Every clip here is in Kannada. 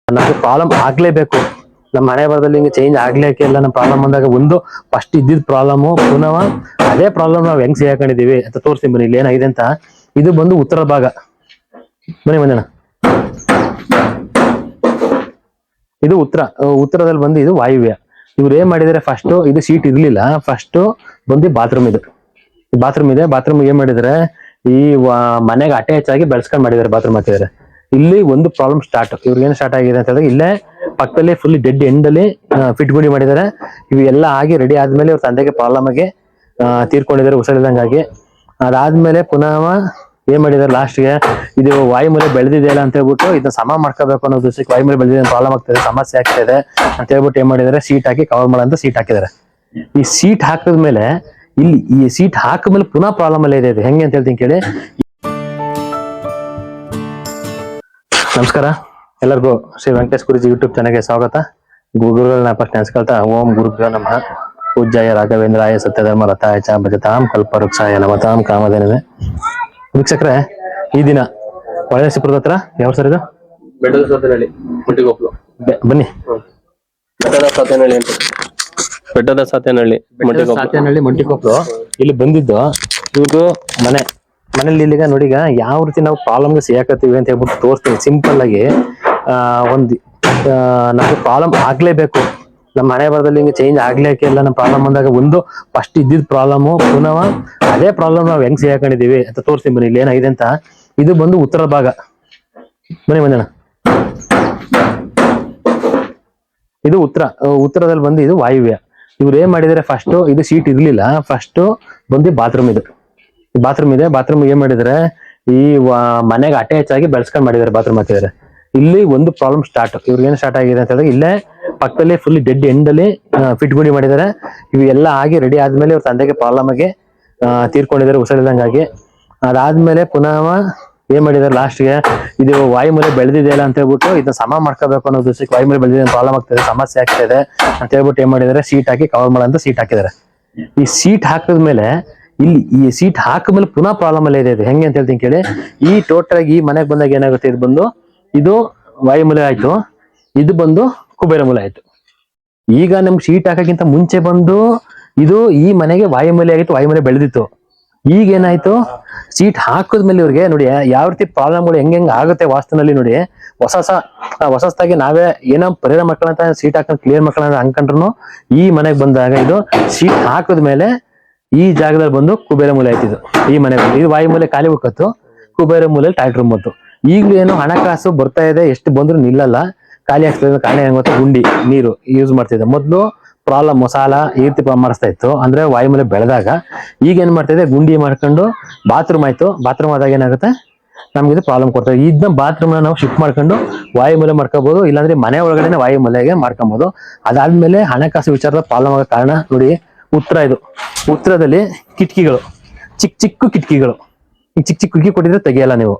ನಮ್ಗೆ ಪ್ರಾಬ್ಲಮ್ ಆಗ್ಲೇಬೇಕು. ನಮ್ಮ ಹಣೆ ಬರದಲ್ಲಿ ಹಿಂಗೆ ಚೇಂಜ್ ಆಗ್ಲಿಕ್ಕೆ ಇಲ್ಲ. ನಮ್ಮ ಪ್ರಾಬ್ಲಮ್ ಬಂದಾಗ ಒಂದು ಫಸ್ಟ್ ಇದ್ದಿದ್ ಪ್ರಾಬ್ಲಮ್ ಪುನಃ ಅದೇ ಪ್ರಾಬ್ಲಮ್ ನಾವು ಹೆಂಗ್ ಸಿಗಾಕೊಂಡಿದೀವಿ ಅಂತ ತೋರಿಸ್ತೀನಿ ಬನ್ನಿ. ಇಲ್ಲಿ ಏನಾಗಿದೆ ಅಂತ. ಇದು ಬಂದು ಉತ್ತರ ಭಾಗ. ಬನ್ನಿ ಮಂಜಣ್ಣ. ಇದು ಉತ್ತರದಲ್ಲಿ ಬಂದು ಇದು ವಾಯುವ್ಯ. ಇವ್ರು ಏನ್ ಮಾಡಿದಾರೆ, ಫಸ್ಟ್ ಇದು ಸೀಟ್ ಇರ್ಲಿಲ್ಲ. ಫಸ್ಟ್ ಬಂದು ಬಾತ್ರೂಮ್ ಇದೆ. ಬಾತ್ರೂಮ್ ಏನ್ ಮಾಡಿದಾರೆ, ಈ ಮನೆಗೆ ಅಟ್ಯಾಚ್ ಆಗಿ ಬೆಳೆಸ್ಕೊಂಡ್ ಮಾಡಿದಾರೆ. ಬಾತ್ರೂಮ್ ಹಾಕಿದಾರೆ. ಇಲ್ಲಿ ಒಂದು ಪ್ರಾಬ್ಲಮ್ ಸ್ಟಾರ್ಟ್. ಇವ್ರಿಗೆ ಏನ್ ಸ್ಟಾರ್ಟ್ ಆಗಿದೆ ಅಂತ ಹೇಳಿದ್ರೆ, ಇಲ್ಲೇ ಪಕ್ಕದಲ್ಲಿ ಫುಲ್ ಡೆಡ್ ಎಂಡ್ ಅಲ್ಲಿ ಫಿಟ್ ಗುಡಿ ಮಾಡಿದ್ದಾರೆ. ಇವೆಲ್ಲ ಆಗಿ ರೆಡಿ ಆದ್ಮೇಲೆ ಇವ್ರ ತಂದೆಗೆ ಪ್ರಾಬ್ಲಮ್ ಆಗಿ ತೀರ್ಕೊಂಡಿದ್ದಾರೆ, ಹುಷಾರಿಲ್ದಂಗಾಗಿ. ಅದಾದ್ಮೇಲೆ ಪುನಃ ಏನ್ ಮಾಡಿದಾರೆ, ಲಾಸ್ಟ್ಗೆ ಇದು ವಾಯುಮೂಲೆ ಬೆಳೆದಿದೆಯಲ್ಲ ಅಂತ ಹೇಳ್ಬಿಟ್ಟು ಇದನ್ನ ಸಮ ಮಾಡ್ಕೋಬೇಕು ಅನ್ನೋ ದಿವಸಕ್ಕೆ ವಾಯುಮೂಲೆ ಬೆಳೆದಿದೆ ಪ್ರಾಬ್ಲಮ್ ಆಗ್ತದೆ, ಸಮಸ್ಯೆ ಆಗ್ತದೆ ಅಂತ ಹೇಳ್ಬಿಟ್ಟು ಏನ್ ಮಾಡಿದಾರೆ, ಸೀಟ್ ಹಾಕಿ ಕವರ್ ಮಾಡಂತ ಸೀಟ್ ಹಾಕಿದ್ದಾರೆ. ಈ ಸೀಟ್ ಹಾಕಿದ್ಮೇಲೆ ಇಲ್ಲಿ ಈ ಸೀಟ್ ಹಾಕಿದ್ಮೇಲೆ ಪುನಃ ಪ್ರಾಬ್ಲಮ್ ಅಲ್ಲೇ ಇದೆ. ಹೆಂಗೆ ಅಂತ ಹೇಳ್ತೀನಿ ಕೇಳಿ. ನಮಸ್ಕಾರ ಎಲ್ಲರಿಗೂ. ಶ್ರೀ ವೆಂಕಟೇಶ್ ಗುರುಜಿ ಯೂಟ್ಯೂಬ್ ಚಾನಲ್ಗೆ ಸ್ವಾಗತ. ಗುರುಗಳನ್ನ ಫಸ್ಟ್ ನೆನೆಸ್ಕೊಳ್ತಾ, ಓಂ ಗುರುಭ್ಯೋ ನಮಃ. ಪೂಜ್ಯಾಯ ರಾಘವೇಂದ್ರಾಯ ಸತ್ಯಧರ್ಮ ರಥಾಯ ಚ ಭಜತಾಂ ಕಲ್ಪವೃಕ್ಷಾಯ ನಮತಾಂ ಕಾಮಧೇನವೇ. ವೀಕ್ಷಕರೇ, ಈ ದಿನ ಹೊಳೆನರಸೀಪುರದ ಹತ್ರ ಯಾವ ಸರ್ ಇದು? ಬೆಟ್ಟದ ಸಾತೇನಹಳ್ಳಿ ಮುಂಟಿಕೊಪ್ಲು. ಬನ್ನಿ. ಬೆಟ್ಟದ ಸಾತೇನಹಳ್ಳಿ ಮುಂಟಿಕೊಪ್ಲು. ಇಲ್ಲಿ ಬಂದಿದ್ದು ಇವ್ರದ್ದು ಮನೇಲಿ ಇಲ್ಲಿಗ ನೋಡಿ. ಈಗ ಯಾವ ರೀತಿ ನಾವು ಪ್ರಾಬ್ಲಮ್ಗೆ ಸಿಗಾಕತ್ತೀವಿ ಅಂತ ಹೇಳ್ಬಿಟ್ಟು ತೋರಿಸ್ತೀನಿ ಸಿಂಪಲ್ ಆಗಿ. ನಮ್ಗೆ ಪ್ರಾಬ್ಲಮ್ ಆಗ್ಲೇಬೇಕು. ನಮ್ಮ ಹಣೆ ಬರದಲ್ಲಿ ಹಿಂಗೆ ಚೇಂಜ್ ಆಗ್ಲಿಕ್ಕೆ ಇಲ್ಲ. ನಮ್ಮ ಪ್ರಾಬ್ಲಮ್ ಬಂದಾಗ ಒಂದು ಫಸ್ಟ್ ಇದ್ದಿದ್ ಪ್ರಾಬ್ಲಮ್ ಪುನಃ ಅದೇ ಪ್ರಾಬ್ಲಮ್ ನಾವು ಹೆಂಗ್ ಸಿಗಾಕೊಂಡಿದೀವಿ ಅಂತ ತೋರಿಸ್ತೀನಿ ಬನ್ನಿ. ಇಲ್ಲಿ ಏನಾಗಿದೆ ಅಂತ. ಇದು ಬಂದು ಉತ್ತರ ಭಾಗ. ಬನ್ನಿ ಮಂಜಣ್ಣ. ಇದು ಉತ್ತರದಲ್ಲಿ ಬಂದು ಇದು ವಾಯುವ್ಯ. ಇವ್ರು ಏನ್ ಮಾಡಿದಾರೆ, ಫಸ್ಟ್ ಇದು ಸೀಟ್ ಇರ್ಲಿಲ್ಲ. ಫಸ್ಟ್ ಬಂದು ಬಾತ್ರೂಮ್ ಇದೆ. ಬಾತ್ರೂಮ್ ಏನ್ ಮಾಡಿದಾರೆ, ಈ ಮನೆಗೆ ಅಟ್ಯಾಚ್ ಆಗಿ ಬೆಳೆಸ್ಕೊಂಡ್ ಮಾಡಿದಾರೆ. ಬಾತ್ರೂಮ್ ಹಾಕಿದಾರೆ. ಇಲ್ಲಿ ಒಂದು ಪ್ರಾಬ್ಲಮ್ ಸ್ಟಾರ್ಟ್. ಇವ್ರಿಗೆ ಏನ್ ಸ್ಟಾರ್ಟ್ ಆಗಿದೆ ಅಂತ ಹೇಳಿದ್ರೆ, ಇಲ್ಲೇ ಪಕ್ಕದಲ್ಲಿ ಫುಲ್ ಡೆಡ್ ಎಂಡ್ ಅಲ್ಲಿ ಫಿಟ್ ಗುಡಿ ಮಾಡಿದ್ದಾರೆ. ಇವೆಲ್ಲ ಆಗಿ ರೆಡಿ ಆದ್ಮೇಲೆ ಇವ್ರ ತಂದೆಗೆ ಪ್ರಾಬ್ಲಮ್ ಆಗಿ ತೀರ್ಕೊಂಡಿದ್ದಾರೆ, ಹುಷಾರಿಲ್ದಂಗಾಗಿ. ಅದಾದ್ಮೇಲೆ ಪುನಃ ಏನ್ ಮಾಡಿದಾರೆ, ಲಾಸ್ಟ್ಗೆ ಇದು ವಾಯುಮೂಲೆ ಬೆಳೆದಿದೆಯಲ್ಲ ಅಂತ ಹೇಳ್ಬಿಟ್ಟು ಇದನ್ನ ಸಮ ಮಾಡ್ಕೋಬೇಕು ಅನ್ನೋ ದಿವಸಕ್ಕೆ ವಾಯುಮೂಲೆ ಬೆಳೆದಿದೆ ಪ್ರಾಬ್ಲಮ್ ಆಗ್ತದೆ, ಸಮಸ್ಯೆ ಆಗ್ತದೆ ಅಂತ ಹೇಳ್ಬಿಟ್ಟು ಏನ್ ಮಾಡಿದಾರೆ, ಸೀಟ್ ಹಾಕಿ ಕವರ್ ಮಾಡಂತ ಸೀಟ್ ಹಾಕಿದ್ದಾರೆ. ಈ ಸೀಟ್ ಹಾಕಿದ್ಮೇಲೆ ಇಲ್ಲಿ ಈ ಸೀಟ್ ಹಾಕಿದ್ಮೇಲೆ ಪುನಃ ಪ್ರಾಬ್ಲಮ್ ಅಲ್ಲೇ ಇದೆ. ಹೆಂಗೆ ಅಂತ ಹೇಳ್ತೀನಿ ಕೇಳಿ. ಈ ಟೋಟಲ್ ಆಗಿ ಈ ಮನೆಗೆ ಬಂದಾಗ ಏನಾಗುತ್ತೆ, ಇದು ವಾಯುಮೂಲೆ ಆಯ್ತು, ಇದು ಬಂದು ಕುಬೇರ ಮೂಲೆ ಆಯ್ತು. ಈಗ ನಮ್ಗೆ ಸೀಟ್ ಹಾಕಕ್ಕಿಂತ ಮುಂಚೆ ಬಂದು ಇದು ಈ ಮನೆಗೆ ವಾಯುಮೂಲೆ ಆಗಿತ್ತು, ವಾಯುಮೂಲೆ ಬೆಳೆದಿತ್ತು. ಈಗ ಏನಾಯ್ತು, ಸೀಟ್ ಹಾಕಿದ್ಮೇಲೆ ಇವ್ರಿಗೆ ನೋಡಿ ಯಾವ ರೀತಿ ಪ್ರಾಬ್ಲಮ್ಗಳು ಹೆಂಗ್ ಆಗುತ್ತೆ ವಾಸ್ತುನಲ್ಲಿ ನೋಡಿ. ಹೊಸದಾಗಿ ನಾವೇ ಏನೋ ಪರಿಹಾರ ಮಕ್ಕಳಂತ ಸೀಟ್ ಹಾಕೊಂಡು ಕ್ಲಿಯರ್ ಮಕ್ಕಳಂತ ಅನ್ಕೊಂಡ್ರು ಈ ಮನೆಗೆ ಬಂದಾಗ ಇದು ಸೀಟ್ ಹಾಕಿದ್ಮೇಲೆ ಈ ಜಾಗದಲ್ಲಿ ಬಂದು ಕುಬೇರ ಮೂಲೆ ಆಯ್ತಿದ್ದು. ಈ ಮನೆಗೆ ಇದು ವಾಯುಮೂಲೆ ಖಾಲಿ ಉಳ್ಕತ್ತು, ಕುಬೇರ ಮೂಲೆಯಲ್ಲಿ ಟಾಯ್ಲೆಟ್ ರೂಮ್ ಬಂತು. ಈಗಲೂ ಏನು ಹಣಕಾಸು ಬರ್ತಾ ಇದೆ, ಎಷ್ಟು ಬಂದ್ರು ನಿಲ್ಲಲ್ಲ, ಖಾಲಿ ಆಗ್ತದೆ. ಕಾರಣ ಏನ್ ಗೊತ್ತಾ, ಗುಂಡಿ ನೀರು ಯೂಸ್ ಮಾಡ್ತಿದ್ದೆ. ಮೊದ್ಲು ಪ್ರಾಬ್ಲಮ್ ಸಾಲ ಈ ರೀತಿ ಮಾಡಿಸ್ತಾ ಇತ್ತು, ಅಂದ್ರೆ ವಾಯುಮೂಲೆ ಬೆಳೆದಾಗ. ಈಗ ಏನ್ ಮಾಡ್ತಿದೆ, ಗುಂಡಿ ಮಾಡ್ಕೊಂಡು ಬಾತ್ರೂಮ್ ಆಯ್ತು. ಬಾತ್ರೂಮ್ ಆದಾಗ ಏನಾಗುತ್ತೆ, ನಮ್ಗೆ ಇದು ಪ್ರಾಬ್ಲಮ್ ಕೊಡ್ತಾರೆ. ಇದನ್ನ ಬಾತ್ರೂಮ್ ನಾವು ಶಿಫ್ಟ್ ಮಾಡ್ಕೊಂಡು ವಾಯುಮೂಲೆ ಮಾಡ್ಕೋಬಹುದು, ಇಲ್ಲಾಂದ್ರೆ ಮನೆ ಒಳಗಡೆ ವಾಯುಮೂಲೆಗೆ ಮಾಡ್ಕೊಬಹುದು. ಅದಾದ್ಮೇಲೆ ಹಣಕಾಸು ವಿಚಾರದ ಪ್ರಾಬ್ಲಮ್ ಆಗೋ ಕಾರಣ ನೋಡಿ. ಇದು ಉತ್ತರದಲ್ಲಿ ಕಿಟಕಿಗಳು, ಚಿಕ್ಕ ಕಿಟಕಿಗಳು. ಈ ಚಿಕ್ಕ ಕಿಟಕಿ ಕೊಟ್ಟಿದ್ರೆ ತೆಗಿಯಲ್ಲ ನೀವು.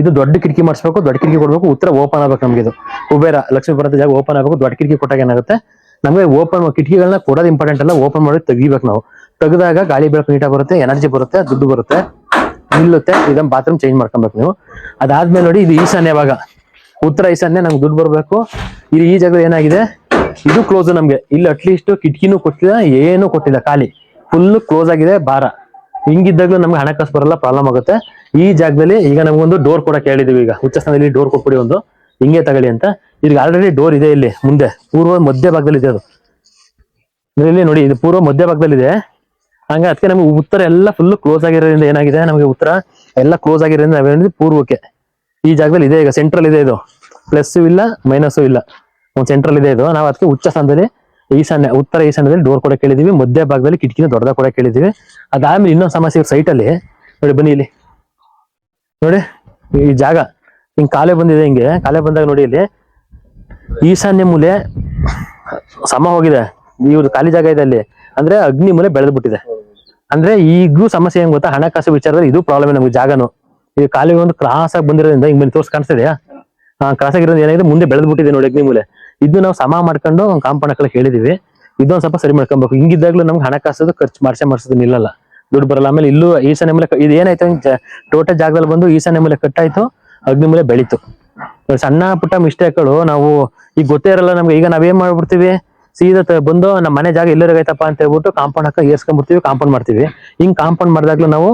ಇದು ದೊಡ್ಡ ಕಿಟಕಿ ಮಾಡಿಸ್ಬೇಕು, ದೊಡ್ಡ ಕಿಟಕಿ ಕೊಡ್ಬೇಕು, ಉತ್ತರ ಓಪನ್ ಆಗ್ಬೇಕು. ನಮ್ಗೆ ಇದು ಕುಬೇರ ಲಕ್ಷ್ಮೀ ಬರೋ ಜಾಗ ಓಪನ್ ಆಗ್ಬೇಕು. ದೊಡ್ಡ ಕಿಟಕಿ ಕೊಟ್ಟಾಗ ಏನಾಗುತ್ತೆ, ನಮ್ಗೆ ಓಪನ್ ಕಿಟಕಿಗಳನ್ನ ಕೊಡೋದು ಇಂಪಾರ್ಟೆಂಟ್ ಅಲ್ಲ, ಓಪನ್ ಮಾಡಿ ತೆಗಿಬೇಕು ನಾವು. ತೆಗೆದಾಗ ಗಾಳಿ ಬೆಳಕು ನೀಟಾಗಿ ಬರುತ್ತೆ, ಎನರ್ಜಿ ಬರುತ್ತೆ, ದುಡ್ಡು ಬರುತ್ತೆ, ನಿಲ್ಲುತ್ತೆ. ಇದನ್ನ ಬಾತ್ರೂಮ್ ಚೇಂಜ್ ಮಾಡ್ಕೊಬೇಕು ನೀವು. ಅದಾದ್ಮೇಲೆ ನೋಡಿ, ಇದು ಈಶಾನ್ಯ ಭಾಗ, ಉತ್ತರ ಈಶಾನ್ಯ. ನಮ್ಗೆ ದುಡ್ಡು ಬರ್ಬೇಕು. ಇಲ್ಲಿ ಈ ಜಾಗದಲ್ಲಿ ಏನಾಗಿದೆ, ಇದು ಕ್ಲೋಸ್. ನಮ್ಗೆ ಇಲ್ಲಿ ಅಟ್ಲೀಸ್ಟ್ ಕಿಟಕಿನೂ ಕೊಟ್ಟಿಲ್ಲ, ಏನೂ ಕೊಟ್ಟಿಲ್ಲ, ಖಾಲಿ ಫುಲ್ ಕ್ಲೋಸ್ ಆಗಿದೆ ಬಾರ. ಹಿಂಗಿದ್ದಾಗ್ಲೂ ನಮ್ಗೆ ಹಣಕಾಸು ಬರಲ್ಲ, ಪ್ರಾಬ್ಲಮ್ ಆಗುತ್ತೆ. ಈ ಜಾಗದಲ್ಲಿ ಈಗ ನಮ್ಗೊಂದು ಡೋರ್ ಕೊಡಕ್ಕೆ ಹೇಳಿದೀವಿ. ಈಗ ಉಚ್ಚಸ್ಥಾನದಲ್ಲಿ ಡೋರ್ ಕೊಟ್ಬಿಡಿ, ಒಂದು ಹಿಂಗೆ ತಗೊಳ್ಳಿ ಅಂತ. ಈಗ ಆಲ್ರೆಡಿ ಡೋರ್ ಇದೆ ಇಲ್ಲಿ ಮುಂದೆ, ಪೂರ್ವ ಮಧ್ಯ ಭಾಗದಲ್ಲಿ ಇದೆ. ಅದು ಇಲ್ಲಿ ನೋಡಿ, ಇದು ಪೂರ್ವ ಮಧ್ಯ ಭಾಗದಲ್ಲಿ ಇದೆ. ಹಂಗ ಅದಕ್ಕೆ ನಮ್ಗೆ ಉತ್ತರ ಎಲ್ಲ ಫುಲ್ ಕ್ಲೋಸ್ ಆಗಿರೋದ್ರಿಂದ ಏನಾಗಿದೆ, ನಮಗೆ ಉತ್ತರ ಎಲ್ಲ ಕ್ಲೋಸ್ ಆಗಿರೋದ್ರಿಂದ ನಾವೇನಿದೆ ಪೂರ್ವಕ್ಕೆ ಈ ಜಾಗದಲ್ಲಿ ಇದೆ. ಈಗ ಸೆಂಟ್ರಲ್ ಇದೆ, ಇದು ಪ್ಲಸ್ ಇಲ್ಲ ಮೈನಸ್ ಇಲ್ಲ, ಒಂದು ಸೆಂಟ್ರಲ್ ಇದೆ ಇದು. ನಾವು ಅದಕ್ಕೆ ಉಚ್ಚ ಸ್ಥಾನದಲ್ಲಿ ಉತ್ತರ ಈಶಾನ್ಯದಲ್ಲಿ ಡೋರ್ ಕೊಡಕ್ಕೆ ಹೇಳಿದೀವಿ. ಮಧ್ಯ ಭಾಗದಲ್ಲಿ ಕಿಟಕಿನ ದೊಡ್ಡದಾಗ ಕೊಡಕ್ಕೆ ಹೇಳಿದೀವಿ. ಅದಾದ್ಮೇಲೆ ಇನ್ನೊಂದು ಸಮಸ್ಯೆ ಸೈಟ್ ಅಲ್ಲಿ ನೋಡಿ, ಬನ್ನಿ ಇಲ್ಲಿ ನೋಡಿ, ಈ ಜಾಗ ಹಿಂಗ್ ಕಾಲೇ ಬಂದಿದೆ. ಹಿಂಗೆ ಕಾಲೇ ಬಂದಾಗ ನೋಡಿ, ಇಲ್ಲಿ ಈಶಾನ್ಯ ಮೂಲೆ ಸಮ ಹೋಗಿದೆ. ಇವ್ರು ಖಾಲಿ ಜಾಗ ಇದೆ ಅಲ್ಲಿ, ಅಂದ್ರೆ ಅಗ್ನಿ ಮೂಲೆ ಬೆಳೆದ್ಬಿಟ್ಟಿದೆ. ಅಂದ್ರೆ ಈಗೂ ಸಮಸ್ಯೆ ಹೆಂಗ್ ಗೊತ್ತಾ, ಹಣಕಾಸು ವಿಚಾರದಲ್ಲಿ ಇದು ಪ್ರಾಬ್ಲಮ್. ನಮ್ಗೆ ಜಾಗನು ಈಗ ಖಾಲಿ ಒಂದು ಕ್ರಾಸ್ ಆಗಿ ಬಂದಿರೋದ್ರಿಂದ ಹಿಂಗ್ ಬಂದು ಕಾಣಿಸ್ತಿದೆಯಾ, ಕ್ರಾಸ್ ಆಗಿರೋದು ಏನಾಗಿದೆ, ಮುಂದೆ ಬೆಳೆದ್ಬಿಟ್ಟಿದೆ ನೋಡಿ ಅಗ್ನಿ ಮೂಲೆ. ಇದು ನಾವು ಸಮ ಮಾಡ್ಕೊಂಡು ಕಾಂಪೌಂಡ್ ಹಾಕಲಿಕ್ಕೆ ಹೇಳಿದೀವಿ. ಇದೊಂದ್ ಸ್ವಲ್ಪ ಸರಿ ಮಾಡ್ಕೊಬೇಕು. ಹಿಂಗಿದ್ದಾಗ್ಲೂ ನಮ್ಗೆ ಹಣಕಾಸು ಖರ್ಚು ಮಾಡಿಸೋದು ನಿಲ್ಲಲ್ಲ, ದುಡ್ಡು ಬರಲ್ಲ. ಆಮೇಲೆ ಇಲ್ಲೂ ಈಶಾನ್ಯ ಮೂಲೆ ಇದು ಏನಾಯ್ತು, ಟೋಟಲ್ ಜಾಗದಲ್ಲಿ ಬಂದು ಈಶಾನ್ಯ ಮೂಲೆ ಕಟ್ಟಾಯ್ತು, ಅಗ್ನಿ ಮೂಲೆ ಬೆಳೀತು. ಸಣ್ಣ ಪುಟ್ಟ ಮಿಸ್ಟೇಕ್ಗಳು ನಾವು ಈಗ ಗೊತ್ತೇ ಇರಲ್ಲ ನಮ್ಗೆ. ಈಗ ನಾವೇನ್ ಮಾಡ್ಬಿಡ್ತೀವಿ, ಸೀದಾ ಬಂದು ನಮ್ಮ ಮನೆ ಜಾಗ ಎಲ್ಲರಿಗೈತಪ್ಪ ಅಂತ ಹೇಳ್ಬಿಟ್ಟು ಕಾಂಪೌಂಡ್ ಹಾಕ ಏರ್ಸ್ಕೊಂಡ್ಬಿಡ್ತೀವಿ, ಕಾಂಪೌಂಡ್ ಮಾಡ್ತೀವಿ. ಹಿಂಗ್ ಕಾಂಪೌಂಡ್ ಮಾಡಿದಾಗ್ಲೂ ನಾವು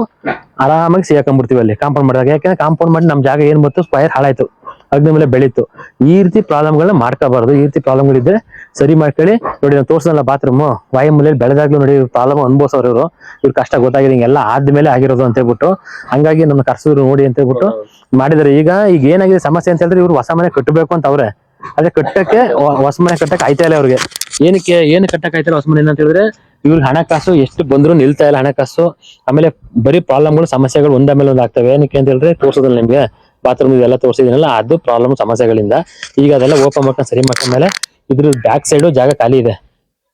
ಆರಾಮಾಗಿ ಸಿಗಾಕೊಂಡ್ಬಿಡ್ತೀವಿ ಅಲ್ಲಿ ಕಾಂಪೌಂಡ್ ಮಾಡಿದಾಗ. ಯಾಕಂದ್ರೆ ಕಾಂಪೌಂಡ್ ಮಾಡಿ ನಮ್ ಜಾಗ ಏನ್ ಬಂತು, ಸ್ಕ್ವೈರ್ ಹಾಳಾಯ್ತು, ಅಗ್ನಿ ಮೇಲೆ ಬೆಳೀತು. ಈ ರೀತಿ ಪ್ರಾಬ್ಲಮ್ಗಳನ್ನ ಮಾಡ್ಕೋಬಾರ್ದು. ಈ ರೀತಿ ಪ್ರಾಬ್ಲಮ್ಗಳಿದ್ರೆ ಸರಿ ಮಾಡ್ಕೊಳ್ಳಿ. ನೋಡಿ ನಾವು ತೋರ್ಸಲ್ಲ ಬಾತ್ರೂಮ್ ವಾಯುಮೂಲೆಯಲ್ಲಿ ಬೆಳೆದಾಗ್ಲೂ ನೋಡಿ ಪ್ರಾಬ್ಲಮ್ ಅನ್ಭವಿಸೋರು ಇವ್ರ ಕಷ್ಟ ಗೊತ್ತಾಗಿದೆ, ಹಿಂಗೆಲ್ಲ ಆದ್ಮೇಲೆ ಆಗಿರೋದು ಅಂತ ಹೇಳ್ಬಿಟ್ಟು. ಹಂಗಾಗಿ ನಮ್ಮ ಕರ್ಸೂರು ನೋಡಿ ಅಂತ ಹೇಳ್ಬಿಟ್ಟು ಮಾಡಿದಾರೆ. ಈಗ ಏನಾಗಿದೆ ಸಮಸ್ಯೆ ಅಂತ ಹೇಳಿದ್ರೆ, ಇವ್ರು ಹೊಸ ಮನೆ ಕಟ್ಟಬೇಕು ಅಂತ ಅವ್ರೆ, ಅದೇ ಕಟ್ಟಕ್ಕೆ ಹೊಸ ಮನೆ ಕಟ್ಟಕ್ಕೆ ಆಯ್ತಾ ಇಲ್ಲ ಅವ್ರಿಗೆ. ಏನು ಕಟ್ಟಕ್ ಆಯ್ತಾ ಇಲ್ಲ ಹೊಸ ಮನೆ ಅಂತ ಹೇಳಿದ್ರೆ, ಇವ್ರಿಗೆ ಹಣಕಾಸು ಎಷ್ಟು ಬಂದ್ರು ನಿಲ್ತಾ ಇಲ್ಲ ಹಣಕಾಸು. ಆಮೇಲೆ ಬರೀ ಪ್ರಾಬ್ಲಮ್ಗಳು ಸಮಸ್ಯೆಗಳು ಒಂದಾದ್ಮೇಲೆ ಒಂದು ಆಗ್ತವೆ. ಏನಕ್ಕೆ ಅಂತ ಹೇಳಿದ್ರೆ ತೋರ್ಸೋದಿಲ್ಲ ನಿಮ್ಗೆ, ಬಾತ್ರೂಮ್ ಇದೆಲ್ಲ ತೋರಿಸಿದಿನಲ್ಲ, ಅದು ಪ್ರಾಬ್ಲಮ್ ಸಮಸ್ಯೆಗಳಿಂದ. ಈಗ ಅದೆಲ್ಲ ಓಪನ್ ಮಾಡ್ಕೊಂಡು ಸರಿ ಮಾಡ್ಕೊಂಡ್ಮೇಲೆ ಇದ್ರ ಬ್ಯಾಕ್ ಸೈಡ್ ಜಾಗ ಖಾಲಿ ಇದೆ.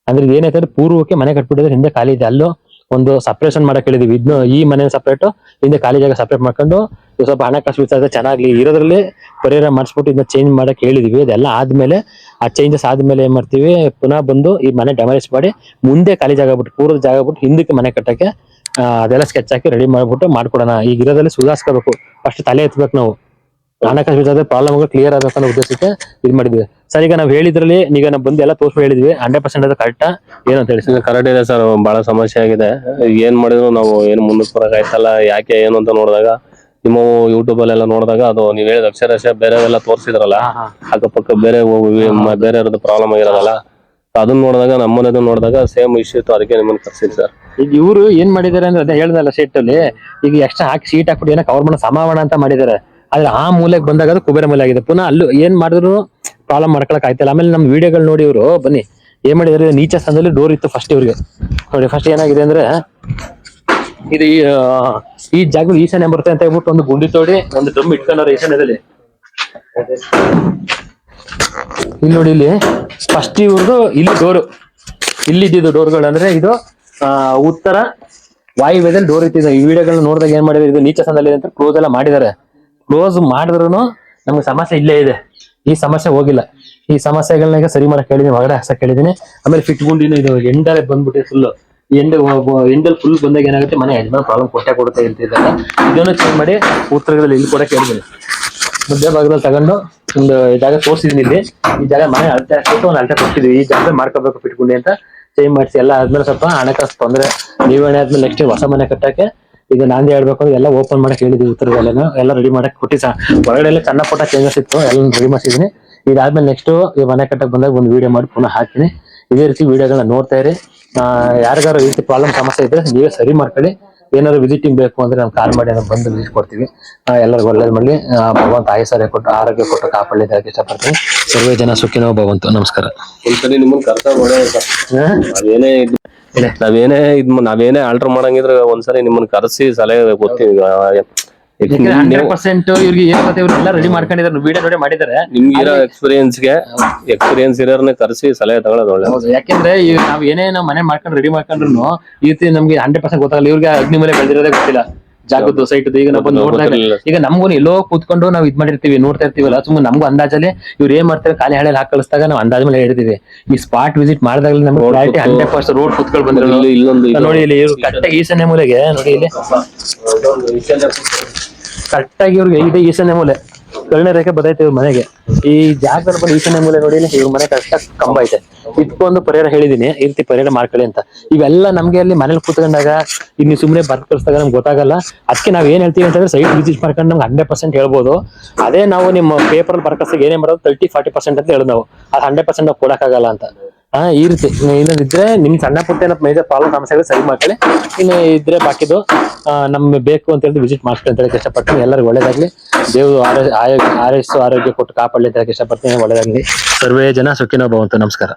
ಅಂದ್ರೆ ಏನೈತೆ ಅಂದ್ರೆ ಪೂರ್ವಕ್ಕೆ ಮನೆ ಕಟ್ಬಿಟ್ಟಿದ್ರೆ ಹಿಂದೆ ಖಾಲಿ ಇದೆ, ಅಲ್ಲೂ ಒಂದು ಸಪ್ರೇಷನ್ ಮಾಡಕ್ ಹೇಳಿದೀವಿ. ಇದನ್ನು ಈ ಮನೆ ಸಪ್ರೇಟ್, ಹಿಂದೆ ಖಾಲಿ ಜಾಗ ಸಪ್ರೇಟ್ ಮಾಡ್ಕೊಂಡು ಸ್ವಲ್ಪ ಹಣಕಾಸು ವಿಚಾರ ಚೆನ್ನಾಗ್ಲಿ ಇರೋದ್ರಲ್ಲಿ ಪರಿಹಾರ ಮಾಡಿಸ್ಬಿಟ್ಟು ಇದನ್ನ ಚೇಂಜ್ ಮಾಡಕ್ ಹೇಳಿದೀವಿ. ಇದೆಲ್ಲ ಆದ್ಮೇಲೆ ಆ ಚೇಂಜಸ್ ಆದ್ಮೇಲೆ ಏನ್ ಮಾಡ್ತೀವಿ, ಪುನಃ ಬಂದು ಈ ಮನೆ ಡೆಮಾಲಿಷ್ ಮಾಡಿ ಮುಂದೆ ಖಾಲಿ ಜಾಗ ಬಿಟ್ಟು ಪೂರ್ವದ ಜಾಗ ಬಿಟ್ಟು ಹಿಂದಕ್ಕೆ ಮನೆ ಕಟ್ಟಕ್ಕೆ ಅದೆಲ್ಲ ಸ್ಕೆಚ್ ಹಾಕಿ ರೆಡಿ ಮಾಡ್ಬಿಟ್ಟು ಮಾಡ್ಕೊಡೋಣ. ಈಗ ಇರೋದ್ರಲ್ಲಿ ಸುಧಾರಿಸ್ಕೋಬೇಕು, ಫಸ್ಟ್ ತಲೆ ಎತ್ಬೇಕು ನಾವು. ಹಣಕಾಸು ವಿಚಾರದ ಪ್ರಾಬ್ಲಮ್ಗಳು ಕ್ಲಿಯರ್ ಆಗಬೇಕನ್ನೋ ಉದ್ದೇಶಕ್ಕೆ ಇದು ಮಾಡಿದ್ವಿ ಸರ್. ಈಗ ನಾವು ಹೇಳಿದ್ರಲ್ಲಿ ಈಗ ನಾವು ಬಂದು ಎಲ್ಲ ತೋರಿಸಿ ಹೇಳಿದ್ವಿ, 100% ಅದು ಕರೆಕ್ಟಾ ಏನು ಅಂತ ಹೇಳಿ ಸರ್? ಕರೆಕ್ಟ್ ಇದೆ ಸರ್, ಬಹಳ ಸಮಸ್ಯೆ ಆಗಿದೆ. ಏನ್ ಮಾಡಿದ್ರು ನಾವು ಏನು ಮುಂದಕ್ಕೆ ಬರಕ್ ಆಯ್ತಲ್ಲ, ಯಾಕೆ ಏನು ಅಂತ ನೋಡಿದಾಗ ನಿಮ್ಮ ಯೂಟ್ಯೂಬ್ ಅಲ್ಲೆಲ್ಲ ನೋಡಿದಾಗ ಅದು ನೀವ್ ಹೇಳಿದ ಅಕ್ಷರಶಃ ಬೇರೆಲ್ಲ ತೋರಿಸಿದ್ರಲ್ಲ, ಅಕ್ಕಪಕ್ಕ ಬೇರೆ ಬೇರೆ ಪ್ರಾಬ್ಲಮ್ ಆಗಿರೋದಲ್ಲ, ಅದನ್ನ ನೋಡಿದಾಗ ನಮ್ಮನೇದು ನೋಡಿದಾಗ ಸೇಮ್ ಇಶ್ಯೂ ಇತ್ತು, ಅದಕ್ಕೆ ನಿಮ್ಮನ್ನ ಕರ್ಸಿದ್ ಸರ್. ಈಗ ಇವರು ಏನ್ ಮಾಡಿದಾರೆ ಅಂದ್ರೆ ಅದೇ ಹೇಳ್ದಲ್ಲ ಶೀಟ್ ಅಲ್ಲಿ, ಈಗ ಎಕ್ಸ್ಟ್ರಾ ಹಾಕಿ ಶೀಟ್ ಹಾಕ್ಬಿಟ್ಟು ಏನೋ ಕವರ್ ಮಾಡೋ ಸಮಾವಣ ಅಂತ ಮಾಡಿದಾರೆ. ಆದ್ರೆ ಆ ಮೂಲೆಗೆ ಬಂದಾಗ ಅದು ಕುಬೇರ ಮೂಲೆ ಆಗಿದೆ. ಪುನಃ ಅಲ್ಲೂ ಏನ್ ಮಾಡಿದ್ರು ಪ್ರಾಬ್ಲಮ್ ಮಾಡ್ಕೊಳಕ್ ಆಯ್ತಲ್ಲ. ಆಮೇಲೆ ನಮ್ ವಿಡಿಯೋಗಳು ನೋಡಿ ಇವರು ಬನ್ನಿ ಏನ್ ಮಾಡಿದಾರೆ, ನೀಚ ಸ್ಥಾನದಲ್ಲಿ ಡೋರ್ ಇತ್ತು ಫಸ್ಟ್ ಇವ್ರಿಗೆ. ನೋಡಿ ಫಸ್ಟ್ ಏನಾಗಿದೆ ಅಂದ್ರೆ, ಇದು ಈ ಜಾಗದಲ್ಲಿ ಈಶಾನ್ಯ ಬರುತ್ತೆ ಅಂತ ಹೇಳ್ಬಿಟ್ಟು ಒಂದು ಗುಂಡಿ ತೋಡಿ ಒಂದು ಡ್ರಮ್ ಇಟ್ಕೊಂಡವ್ರೆ ಈಶಾನ್ಯದಲ್ಲಿ. ಇಲ್ಲಿ ನೋಡಿ, ಇಲ್ಲಿ ಫಸ್ಟ್ ಇವ್ರದ್ದು ಇಲ್ಲಿ ಡೋರು, ಇಲ್ಲಿದ್ದು ಡೋರ್ಗಳು ಅಂದ್ರೆ ಇದು ಉತ್ತರ ವಾಯುವ್ಯದಲ್ಲಿ ಡೋರ್ ಇಟ್ಟಿದೆ. ಈ ವಿಡಿಯೋಗಳನ್ನ ನೋಡಿದಾಗ ಏನ್ ಮಾಡಿದ್ರೆ, ಇದು ನೀಚ ಸ್ಥಾನದಲ್ಲಿ ಅಂತ ಕ್ಲೋಸ್ ಎಲ್ಲ ಮಾಡಿದ್ದಾರೆ. ಕ್ಲೋಸ್ ಮಾಡಿದ್ರು ನಮ್ಗೆ ಸಮಸ್ಯೆ ಇಲ್ಲೇ ಇದೆ, ಈ ಸಮಸ್ಯೆ ಹೋಗಿಲ್ಲ. ಈ ಸಮಸ್ಯೆಗಳನ್ನ ಈಗ ಸರಿ ಮಾಡಕ್ ಹೇಳಿದೀನಿ, ಹೊರಗಡೆ ಹಾಕ್ಸಕ್ ಹೇಳಿದೀನಿ. ಆಮೇಲೆ ಫಿಟ್ ಗುಂಡಿನ ಇದು ಎಂಡಲ್ಲಿ ಬಂದ್ಬಿಟ್ಟು ಫುಲ್ ಎಂಡಲ್ಲಿ ಫುಲ್ ಬಂದಾಗ ಏನಾಗುತ್ತೆ, ಮನೆ ಯಜಮಾನ ಪ್ರಾಬ್ಲಮ್ ಕೊಡುತ್ತೆ ಹೇಳ್ತಿದ್ದಾರೆ. ಇದನ್ನು ಚೇಂಜ್ ಮಾಡಿ ಉತ್ತರದಲ್ಲಿ ಇಲ್ಲಿ ಕೊಡಕ್ಕೆ ಹೇಳಿದೀನಿ. ಮಧ್ಯ ಭಾಗದಲ್ಲಿ ತಗೊಂಡು ಒಂದು ಜಾಗ ತೋರಿಸಿದೀನಿ. ಇಲ್ಲಿ ಈ ಜಾಗ ಮನೆ ಅಳತೆ ಹಾಕ್ಬಿಟ್ಟು ಒಂದು ಅಳತೆ ಕೊಟ್ಟಿದ್ವಿ, ಈ ಜಾಗ ಮಾಡ್ಕೋಬೇಕು ಫಿಟ್ ಗುಂಡಿ ಅಂತ ಚೇಂಜ್ ಮಾಡಿಸಿ ಎಲ್ಲ ಆದ್ಮೇಲೆ ಸ್ವಲ್ಪ ಹಣಕಾಸು ತೊಂದ್ರೆ ನಿರ್ವಹಣೆ ಆದ್ಮೇಲೆ ನೆಕ್ಸ್ಟ್ ಹೊಸ ಮನೆ ಕಟ್ಟಕ್ಕೆ ಈಗ ನಾಂದಿ ಹೇಳ್ಬೇಕು ಅಂದ್ರೆ ಎಲ್ಲ ಓಪನ್ ಮಾಡಕ್ ಹೇಳಿದ್ವಿ. ಉತ್ತರದಲ್ಲೇನು ಎಲ್ಲ ರೆಡಿ ಮಾಡಕ್ ಕೊಟ್ಟಿ ಹೊರಗಡೆ ಎಲ್ಲ ಸಣ್ಣ ಪುಟ್ಟ ಚೇಂಜಸ್ ಇತ್ತು, ಎಲ್ಲ ರೆಡಿ ಮಾಡಿಸಿದೀನಿ. ಇದಾದ್ಮೇಲೆ ನೆಕ್ಸ್ಟ್ ಈ ಮನೆ ಕಟ್ಟಕ್ ಬಂದಾಗ ಒಂದು ವಿಡಿಯೋ ಮಾಡಿ ಪುನಃ ಹಾಕ್ತೀನಿ. ಇದೇ ರೀತಿ ವಿಡಿಯೋಗಳನ್ನ ನೋಡ್ತಾ ಇರಿ. ಯಾರಿಗಾರು ಈ ರೀತಿ ಪ್ರಾಬ್ಲಮ್ ಸಮಸ್ಯೆ ಇದ್ರೆ ನೀವೇ ಸರಿ ಮಾಡ್ಕೊಳ್ಳಿ. ಏನಾದ್ರು ವಿಸಿಟಿಂಗ್ ಬೇಕು ಅಂದ್ರೆ ನಾವು ಕಾಲ್ ಮಾಡಿ ನಾವು ಬಂದು ವಿಸಿಟ್ ಕೊಡ್ತೀವಿ. ಎಲ್ಲರಿಗೂ ಒಳ್ಳೇದ್ ಮಾಡಲಿ. ಭಗವಂತ ಆಯುಷ್ಯ ಕೊಟ್ಟು ಆರೋಗ್ಯ ಕೊಟ್ಟು ಕಾಪಾಡಲಿ ಅಂತ ಇಷ್ಟಪಡ್ತೀನಿ. ಸರ್ವೇ ಜನ ಸುಖಿನೋ ಭವಂತು. ನಮಸ್ಕಾರ. ಒಂದ್ಸರಿ ನಿಮ್ಮನ್ನ ನಾವೇನೇ ಆಲ್ಟರ್ ಮಾಡಂಗಿದ್ರೆ ಒಂದ್ಸರಿ ನಿಮ್ಮನ್ನ ಕರೆಸಿ ಸಲಹೆ ಗೊತ್ತೀವಿ. 100% ಇವ್ರಿಗೆ ಏನ್ ಗೊತ್ತೆ, ಇವ್ರೆಲ್ಲ ರೆಡಿ ಮಾಡ್ಕೊಂಡಿದ್ದಾರೆ, ವಿಡಿಯೋ ನೋಡಿ ಮಾಡಿದ್ದಾರೆ. ನಿಮ್ಗೆ ಇರೋ ಎಕ್ಸ್ಪೀರಿಯನ್ಸ್ ಇರೋರ್ನ ಕರೆಸಿ ಸಲಹೆ ತಗೊಳ್ಳೋದು ಒಳ್ಳೆ. ಯಾಕೆಂದ್ರೆ ನಾವ್ ಏನೇ ನಾವು ಮನೆ ಮಾಡ್ಕೊಂಡು ರೆಡಿ ಮಾಡ್ಕೊಂಡ್ರು ಈ ರೀತಿ ನಮ್ಗೆ 100% ಗೊತ್ತಾಗಲ್ಲ. ಇವ್ರಿಗೆ ಅಗ್ನಿ ಮೇಲೆ ಬೆಳೆದಿರೋದೇ ಗೊತ್ತಿಲ್ಲ, ಜಾಗದ್ದು ಸೈಟ್. ಈಗ ನಾವು ಬಂದು ನೋಡಿದಾಗ ಈಗ ನಮ್ಗೂ ಎಲ್ಲೋ ಕೂತ್ಕೊಂಡು ನಾವು ಇದ್ ಮಾಡಿರ್ತೀವಿ, ನೋಡ್ತಾ ಇರ್ತೀವಲ್ಲ, ಸುಮ್ಮನೆ ನಮ್ಗೂ ಅಂದಾಜಲ್ಲಿ ಇವ್ರು ಏನ್ ಮಾಡ್ತಾರೆ ಖಾಲಿ ಹಳೆಯಲ್ಲಿ ಹಾಕಿ ಕಳಿಸಿದಾಗ ನಾವು ಅಂದಾಜ್ ಮೇಲೆ ಹೇಳ್ತೀವಿ. ಈ ಸ್ಪಾಟ್ ವಿಸಿಟ್ ಮಾಡಿದಾಗಲೇ ನಮ್ಗೆ 100% ರೋಡ್ ಕುತ್ಕೊಂಡು ಬಂದಿರೋ ನೋಡಿ. ಇಲ್ಲಿ ಇವ್ರು ಕರೆಕ್ಟಾಗಿ ಈಶಾನ್ಯ ಮೂಲೆಗೆ ನೋಡಿ, ಇಲ್ಲಿ ಕರೆಕ್ಟಾಗಿ ಇವ್ರಿಗೆ ಇದೆ ಈಶಾನ್ಯ ಮೂಲೆ, ಕರ್ಣ ರೇಖೆ ಬದೈತೆ ಇವ್ರ ಮನೆಗೆ. ಈ ಜಾಗದಲ್ಲಿ ಬಂದು ಈಶಾನ್ಯ ಮೂಲೆ ನೋಡಿ, ಇಲ್ಲಿ ಇವ್ರ ಮನೆ ಕರೆಕ್ಟಾಗಿ ಕಂಬ ಐತೆ. ಇದಕ್ಕೊಂದು ಪರಿಹಾರ ಹೇಳಿದೀನಿ, ಈ ರೀತಿ ಪರಿಹಾರ ಮಾಡ್ಕೊಳ್ಳಿ ಅಂತ. ಇವೆಲ್ಲ ನಮ್ಗೆ ಅಲ್ಲಿ ಮನೇಲಿ ಕೂತ್ಕೊಂಡಾಗ ಇನ್ನು ಸುಮ್ಮನೆ ಬರ್ದ್ ಕಳಿಸಿದಾಗ ನಮ್ಗೆ ಗೊತ್ತಾಗಲ್ಲ. ಅದಕ್ಕೆ ನಾವ್ ಏನ್ ಹೇಳ್ತೀವಿ ಅಂತಂದ್ರೆ ಸೈಟ್ ವಿಸಿಟ್ ಮಾಡ್ಕೊಂಡು ನಮ್ಗೆ 100% ಹೇಳ್ಬೋದು. ಅದೇ ನಾವು ನಿಮ್ಮ ಪೇಪರ್ ಬರ್ಕಸ್ದಾಗ ಏನೇ ಮಾಡೋದು 30-40% ಅಂತ ಹೇಳೋದು ನಾವು. ಅದು 100% ನಾವು ಕೊಡಕ್ಕಾಗಲ್ಲ ಅಂತ. ಈ ರೀತಿ ಇನ್ನೊಂದಿದ್ರೆ ನಿಮ್ ಸಣ್ಣ ಪುಟ್ಟ ಏನೋ ಮೇಜರ್ ಪ್ರಾಬ್ಲಮ್ ಸಮಸ್ಯೆಗಳು ಸರಿ ಮಾಡ್ಕೊಳ್ಳಿ. ಇನ್ನು ಇದ್ರೆ ಬಾಕಿದು ನಮ್ಗೆ ಬೇಕು ಅಂತ ಹೇಳಿ ವಿಸಿಟ್ ಮಾಡ್ಕೊಳ್ಳಿ ಅಂತ ಹೇಳಕ್ ಇಷ್ಟಪಡ್ತೀನಿ. ಎಲ್ಲರಿಗೂ ಒಳ್ಳೇದಾಗ್ಲಿ. ದೇವರು ಆರೋಗ್ಯ ಕೊಟ್ಟು ಕಾಪಾಡಲಿ ಅಂತ ಹೇಳಕ್ ಇಷ್ಟಪಡ್ತೀನಿ. ಒಳ್ಳೇದಾಗ್ಲಿ. ಸರ್ವೇ ಜನ ಸುಖಿನೋ ಭವಂತು. ನಮಸ್ಕಾರ.